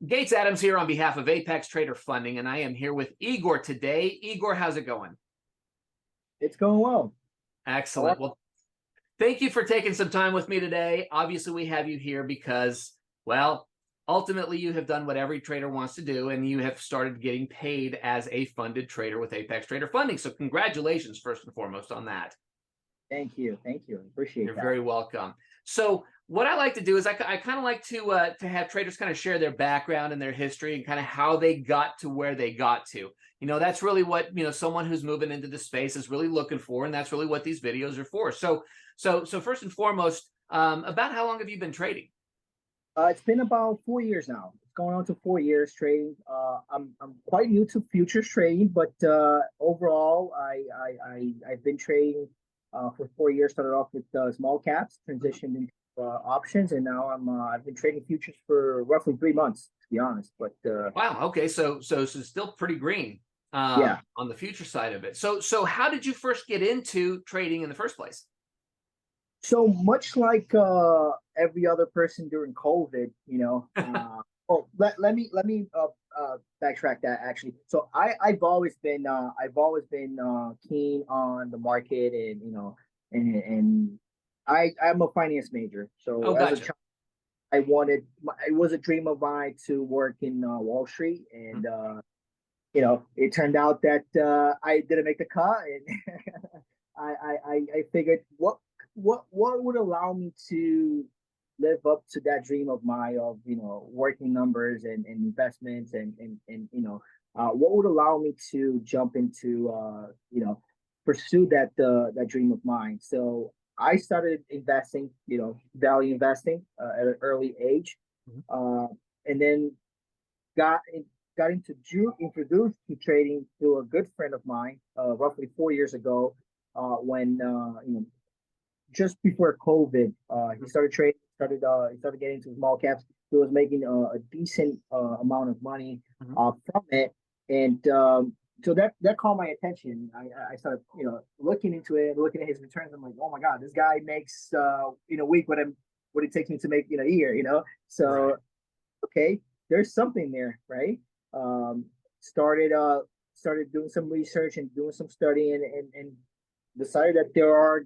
Gates Adams here on behalf of Apex Trader Funding, and I am here with Igor today. Igor, how's it going? It's going well. Excellent. Well, thank you for taking some time with me today. Obviously, we have you here because, well, ultimately you have done what every trader wants to do, and you have started getting paid as a funded trader with Apex Trader Funding. So congratulations, first and foremost, on that. Thank you. Thank you. Appreciate You're that. very welcome. So what I like to do is I kind of like to have traders kind of share their background and their history and kind of how they got to where they got to. That's really what, someone who's moving into the space is really looking for, and that's really what these videos are for. So first and foremost, about how long have you been trading? It's been about 4 years now. It's going on to 4 years trading. I'm quite new to futures trading, but overall, I've been trading for 4 years. Started off with small caps, transitioned into options, and now I've been trading futures for roughly 3 months, to be honest. But Wow. Okay. So still pretty green yeah. on the future side of it. So how did you first get into trading in the first place? So much like every other person during COVID, let me backtrack that actually. So I've always been keen on the market, and and I'm a finance major. So Oh, as a gotcha. child, it was a dream of mine to work in Wall Street, and it turned out that I didn't make the cut, and I figured what would allow me to live up to that dream of mine of working numbers and investments, and what would allow me to jump into pursue that dream of mine. So I started investing, value investing at an early age, Mhm. uh, and then got got introduced to trading through a good friend of mine roughly 4 years ago, when just before COVID. He started trading, he started getting into small caps. He was making a decent amount of money Mhm. from it, and so that caught my attention. I started looking into it, looking at his returns. I'm like, oh my god, this guy makes in a week what it takes me to make in a year. So Right. okay, there's something there, right? Um, started started doing some research and doing some studying, and decided that there are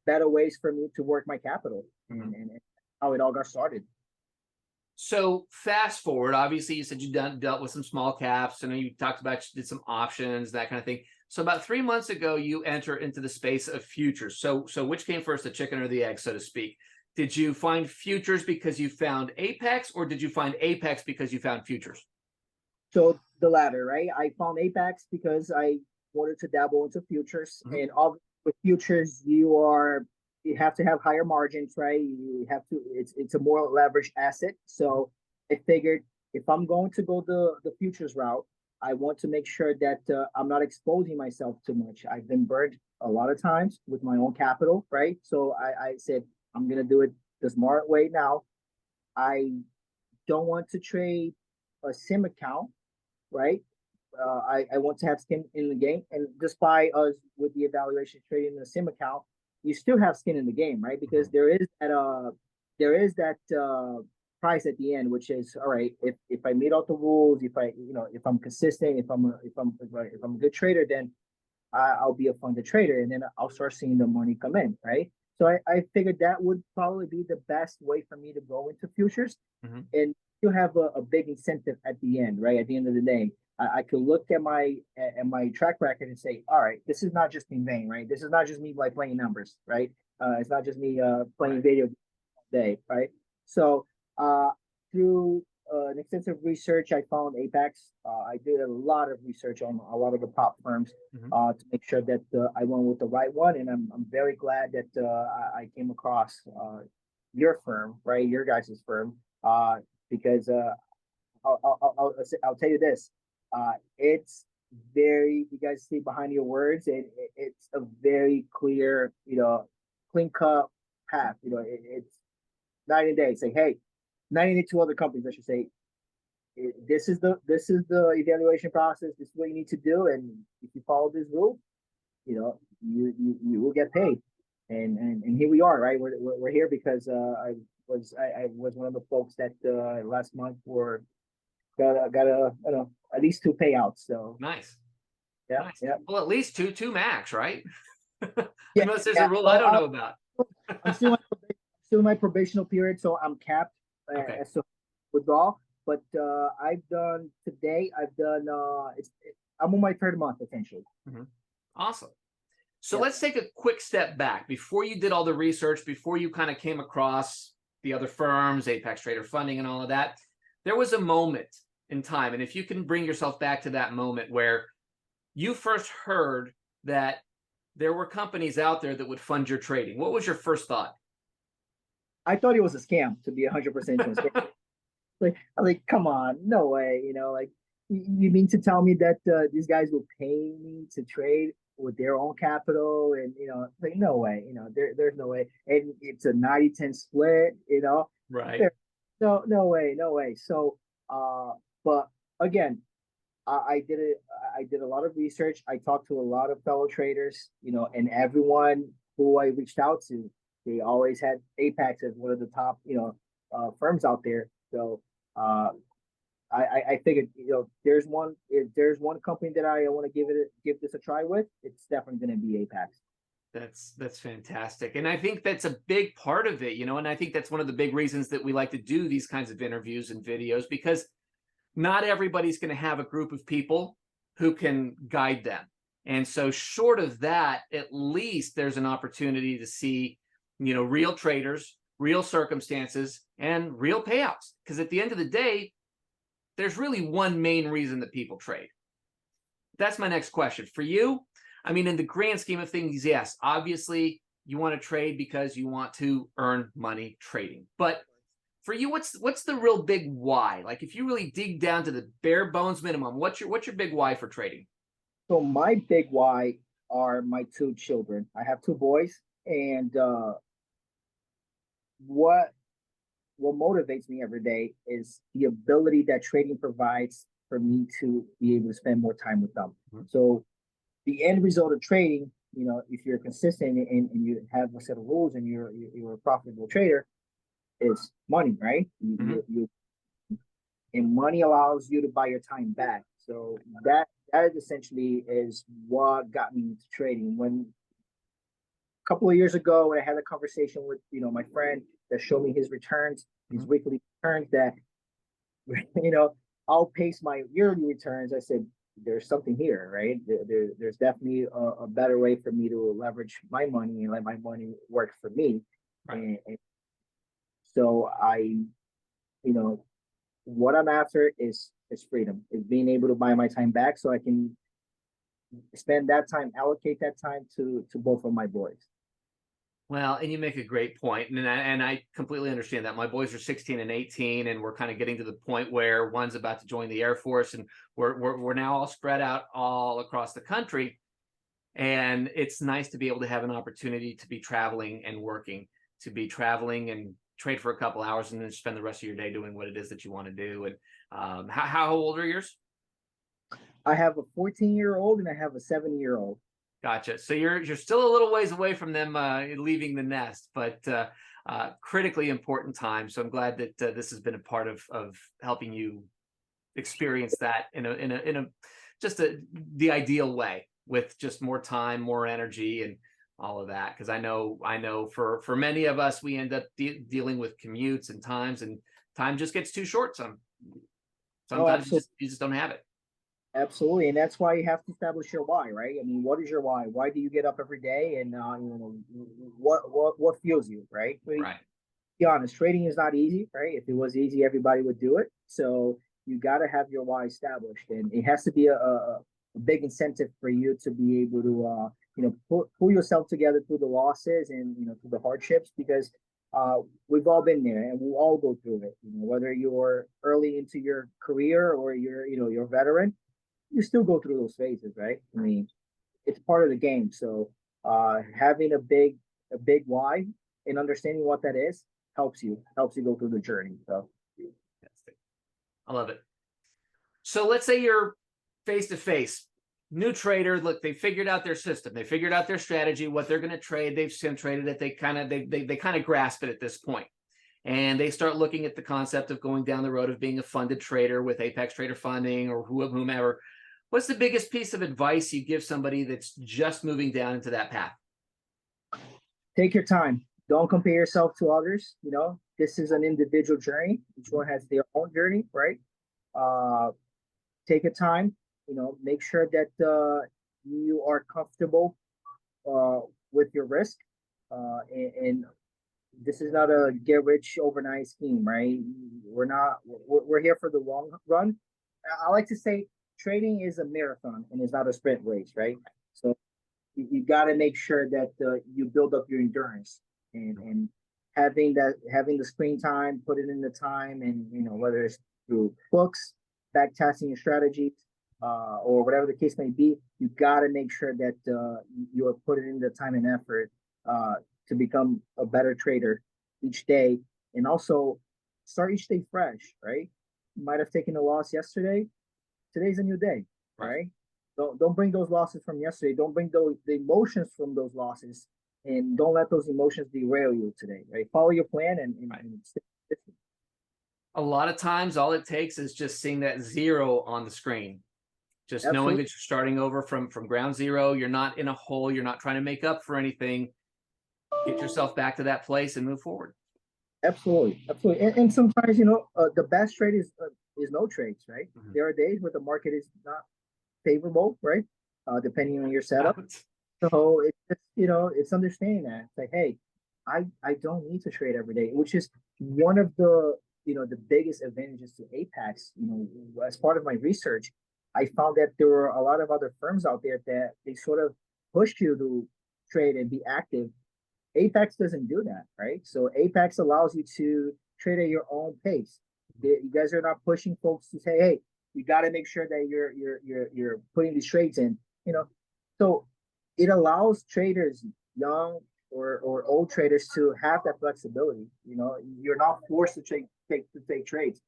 better ways for me to work my capital, Mhm. and how it all got started. So fast forward, obviously you said you dealt with some small caps. I know you talked about you did some options, that kind of thing. So about 3 months ago, you enter into the space of futures. So which came first, the chicken or the egg, so to speak? Did you find futures because you found Apex, or did you find Apex because you found futures? So the latter, right? I found Apex because I wanted to dabble into futures, Mhm. and with futures, you have to have higher margins, right? You have to. It's a more leveraged asset. So I figured if I'm going to go the futures route, I want to make sure that I'm not exposing myself too much. I've been burned a lot of times with my own capital, right? So I said I'm gonna do it the smart way now. I don't want to trade a sim account, right? I want to have skin in the game, and despite us with the evaluation trading the sim account, you still have skin in the game, right? Because Mhm. there is that price at the end, which is all right. If I meet all the rules, if I'm consistent, if I'm a good trader, then I'll be a funded trader, and then I'll start seeing the money come in, right? So I figured that would probably be the best way for me to go into futures, Mhm. and you have a big incentive at the end, right? At the end of the day, I could look at my track record and say, all right, this is not just in vain, right? This is not just me like playing numbers, right? It's not just me playing Right. video day, right? So through an extensive research, I found Apex. I did a lot of research on a lot of the top firms Mhm. to make sure that I went with the right one, and I'm very glad that I came across your firm, right? Your guys' firm, because I'll tell you this, it's very, you guys see behind your words, and it's a very clear, clean cut path. It's night and day. Say, hey, 92 other companies, I should say, this is the evaluation process. This is what you need to do, and if you follow this rule, you will get paid. And here we are, right? We're here because I was one of the folks that last month were got you know, at least 2 payouts. So Nice. yeah, Nice. yeah, Well, at least two max, right? yeah, Unless there's yeah. a rule I Well, don't know about. I'm still still in my probational period, so I'm capped Okay. as to withdrawal. But I've done today. I've done. I'm on my third month essentially. Mhm. Awesome. So Yeah. let's take a quick step back. Before you did all the research, before you kind of came across the other firms, Apex Trader Funding, and all of that, there was a moment in time. And if you can bring yourself back to that moment where you first heard that there were companies out there that would fund your trading, what was your first thought? I thought it was a scam, to be 100% transparent. Like, come on, no way. You know, like you mean to tell me that these guys will pay me to trade with their own capital? And you know, like no way. You know, there's no way. And it's a 90-10 split. You know, Right. there, no way, no way. So, but again, I did it. I did a lot of research. I talked to a lot of fellow traders. You know, and everyone who I reached out to, they always had Apex as one of the top, you know, firms out there. So uh, I figured, you know, there's one, if there's one company that I want to give this a try with, it's definitely going to be Apex. That's fantastic. And I think that's a big part of it, and I think that's one of the big reasons that we like to do these kinds of interviews and videos, because not everybody's going to have a group of people who can guide them. And so short of that, at least there's an opportunity to see, real traders, real circumstances, and real payouts. Because at the end of the day, there's really one main reason that people trade. That's my next question for you. I mean, in the grand scheme of things, yes, obviously you want to trade because you want to earn money trading. But for you, what's the real big why? Like, if you really dig down to the bare bones minimum, what's your big why for trading? So my big why are my two children. I have two boys, and what what motivates me every day is the ability that trading provides for me to be able to spend more time with them. Mhm. So the end result of trading, you know, if you're consistent and you have a set of rules and you're a profitable trader, is money, right? Mhm. And money allows you to buy your time back. So that essentially is what got me into trading. When a couple of years ago, when I had a conversation with my friend that showed me his returns, his Mhm. weekly returns that you know outpace my yearly returns, I said there's something here, right? There's definitely a better way for me to leverage my money and let my money work for me. Right. And so you know, what I'm after is freedom, is being able to buy my time back so I can spend that time, allocate that time to both of my boys. Well, and you make a great point, and I completely understand that. My boys are 16 and 18, and we're kind of getting to the point where one's about to join the Air Force, and we're now all spread out all across the country. And it's nice to be able to have an opportunity to be traveling and working, to be traveling and trade for a couple hours, and then spend the rest of your day doing what it is that you want to do. And how old are yours? I have a 14-year-old and I have a 7-year-old. Gotcha. So you're still a little ways away from them leaving the nest, but critically important time. So I'm glad that this has been a part of helping you experience that in a just the ideal way, with just more time, more energy, and all of that. Because I know for many of us, we end up dealing with commutes and times, and time just gets too short. Oh, Sometimes absolutely. you just don't have it. Absolutely, and that's why you have to establish your why, right? I mean, what is your why? Why do you get up every day, and what fuels you, right? Right. Be honest, trading is not easy, right? If it was easy, everybody would do it. So you got to have your why established, and it has to be a big incentive for you to be able to, pull yourself together through the losses and through the hardships, because we've all been there and we'll all go through it. Whether you're early into your career or you're a veteran, you still go through those phases, right? I mean, it's part of the game. So having a big why and understanding what that is helps you go through the journey. So I love it. So let's say you're face to face, new trader. Look, they figured out their system. They figured out their strategy, what they're going to trade. They've sim traded it. They kind of grasp it at this point. and they start looking at the concept of going down the road of being a funded trader with Apex Trader Funding or whomever, what's the biggest piece of advice you give somebody that's just moving down into that path? Take your time. Don't compare yourself to others. You know, this is an individual journey. Each one has their own journey, right? Uh, take your time. You know, make sure that you are comfortable uh, with your risk. And this is not a get rich overnight scheme, right? We're not. We're here for the long run. I like to say trading is a marathon and it's not a sprint race, right? So you got to make sure that you build up your endurance and having the screen time, put it in the time, and you know whether it's through books, back testing your strategies, or whatever the case may be, you got to make sure that you are putting in the time and effort to become a better trader each day, and also start each day fresh. Right? You might have taken a loss yesterday. Today's a new day. Right? Don't bring those losses from yesterday. Don't bring the emotions from those losses, and don't let those emotions derail you today. Right? Follow your plan and stay consistent. A lot of times, all it takes is just seeing that 0 on the screen. Just Absolutely. knowing that you're starting over from ground zero. You're not in a hole. You're not trying to make up for anything. Get yourself back to that place and move forward. Absolutely, absolutely. And sometimes, you know, the best trade is no trades, right? Mhm. There are days where the market is not favorable, right? Depending on your setup. So it's just, you know, it's understanding that. It's like, hey, I don't need to trade every day, which is one of the, you know, the biggest advantages to Apex. You know, as part of my research, I found that there were a lot of other firms out there that they sort of push you to trade and be active. Apex doesn't do that, right? So Apex allows you to trade at your own pace. You guys are not pushing folks to say, "Hey, you got to make sure that you're putting these trades in." You know, so it allows traders, young or old traders, to have that flexibility. You know, you're not forced to take trades.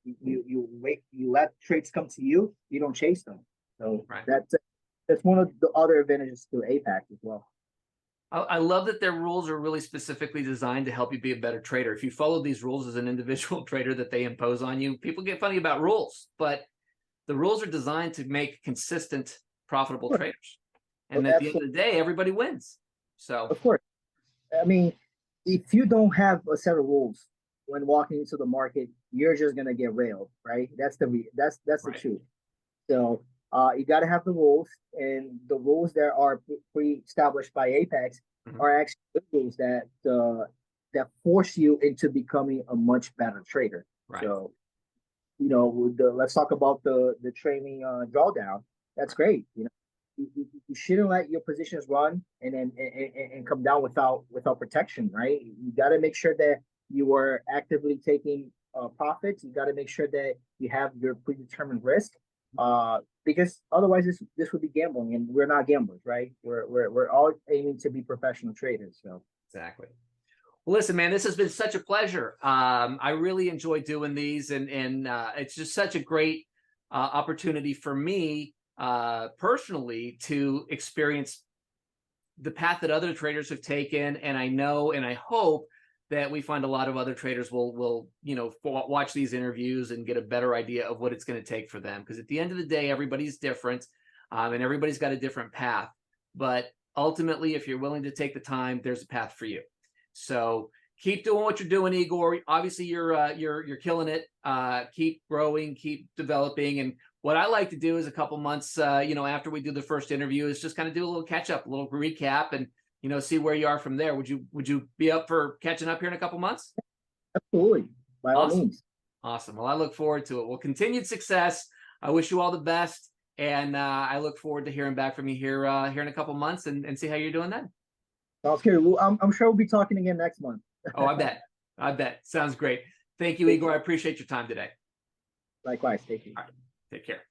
You wait, you let trades come to you. You don't chase them. So that's one of the other advantages to Apex as well. I love that their rules are really specifically designed to help you be a better trader. If you follow these rules as an individual trader that they impose on you, people get funny about rules, but the rules are designed to make consistent, profitable traders. And at the end of the day, everybody wins. So, of course, I mean, if you don't have a set of rules when walking into the market, you're just gonna get railed, right? That's the truth. So you got to have the rules, and the rules that are pre-established by Apex are actually the rules that force you into becoming a much better trader. So, you know, let's talk about the training drawdown. That's great. You know, you shouldn't let your positions run and then and come down without protection, right? You got to make sure that you are actively taking profits. You got to make sure that you have your predetermined risk, because otherwise this would be gambling, and we're not gamblers, right? We're all aiming to be professional traders. So exactly. Well, listen, man, this has been such a pleasure. I really enjoy doing these, and it's just such a great opportunity for me personally to experience the path that other traders have taken. And I know and I hope that we find a lot of other traders will you know watch these interviews and get a better idea of what it's going to take for them. Because at the end of the day, everybody's different, and everybody's got a different path. But ultimately, if you're willing to take the time, there's a path for you. So keep doing what you're doing, Igor. Obviously, you're killing it. Keep growing, keep developing. And what I like to do is a couple months, you know, after we do the first interview, is just kind of do a little catch up, a little recap, and you know, see where you are from there. Would you be up for catching up here in a couple months? absolutely, by all means. Awesome. Well, I look forward to it. Well, continued success. I wish you all the best, and I look forward to hearing back from you here in a couple months and see how you're doing then. Sounds good. Well, I'm sure we'll be talking again next month. Oh, I bet. I bet. Sounds great. Thank you, Igor. I appreciate your time today. Likewise. Thank you. All right. Take care.